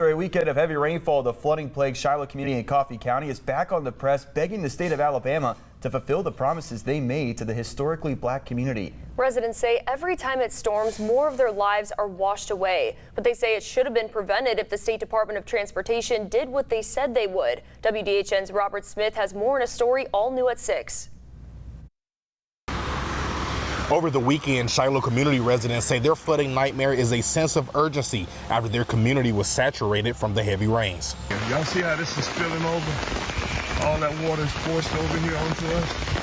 After a weekend of heavy rainfall, the flooding-plagued Shiloh Community in Coffee County is back on the press, begging the state of Alabama to fulfill the promises they made to the historically black community. Residents say every time it storms, more of their lives are washed away. But they say it should have been prevented if the State Department of Transportation did what they said they would. WDHN's Robert Smith has more in a story all new at 6. Over the weekend, Shiloh Community residents say their flooding nightmare is a sense of urgency after their community was saturated from the heavy rains. Y'all see how this is spilling over? All that water is forced over here onto us.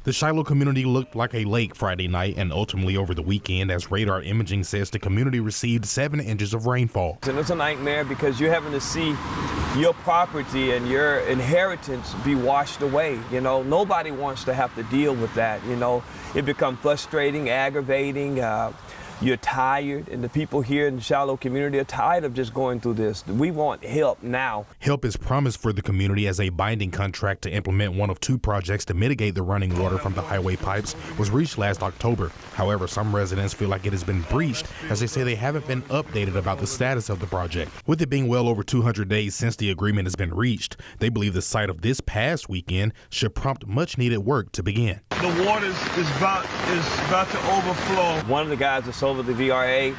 The Shiloh community looked like a lake Friday night and ultimately over the weekend, as radar imaging says the community received 7 inches of rainfall. And it's a nightmare because you're having to see your property and your inheritance be washed away. You know, nobody wants to have to deal with that. You know, it becomes frustrating, aggravating. You're tired, and the people here in the Shiloh community are tired of just going through this. We want help now. Help is promised for the community as a binding contract to implement one of 2 projects to mitigate the running water from the highway pipes was reached last October. However, some residents feel like it has been breached, as they say they haven't been updated about the status of the project. With it being well over 200 days since the agreement has been reached, they believe the sight of this past weekend should prompt much needed work to begin. The water is about to overflow. One of the guys that's over the VRA,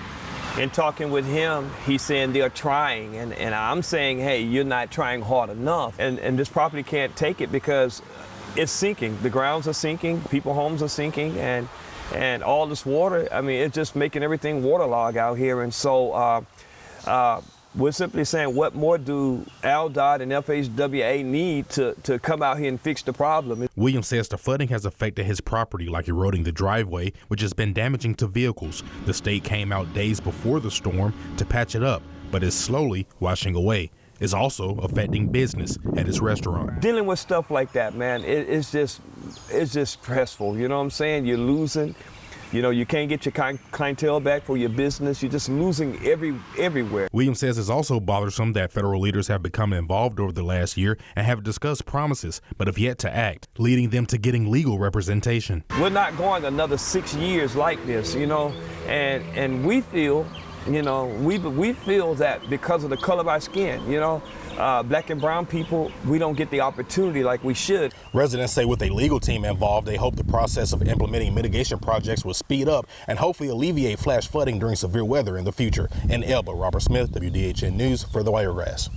and talking with him, he's saying they're trying, and I'm saying, hey, you're not trying hard enough. And this property can't take it because it's sinking. The grounds are sinking, people's homes are sinking, and all this water, I mean, it's just making everything waterlogged out here. And so we're simply saying, what more do ALDOT and FHWA need to come out here and fix the problem? Williams says the flooding has affected his property, like eroding the driveway, which has been damaging to vehicles. The state came out days before the storm to patch it up, but is slowly washing away. It's also affecting business at his restaurant. Dealing with stuff like that, man, it's just stressful. You know what I'm saying? You're losing. You know, you can't get your clientele back for your business. You're just losing everywhere. Williams says it's also bothersome that federal leaders have become involved over the last year and have discussed promises, but have yet to act, leading them to getting legal representation. We're not going another 6 years like this, you know, and we feel, you know, we feel that because of the color of our skin, you know, black and brown people, we don't get the opportunity like we should. Residents say with a legal team involved, they hope the process of implementing mitigation projects will speed up and hopefully alleviate flash flooding during severe weather in the future. In Elba, Robert Smith, WDHN News for the Wiregrass.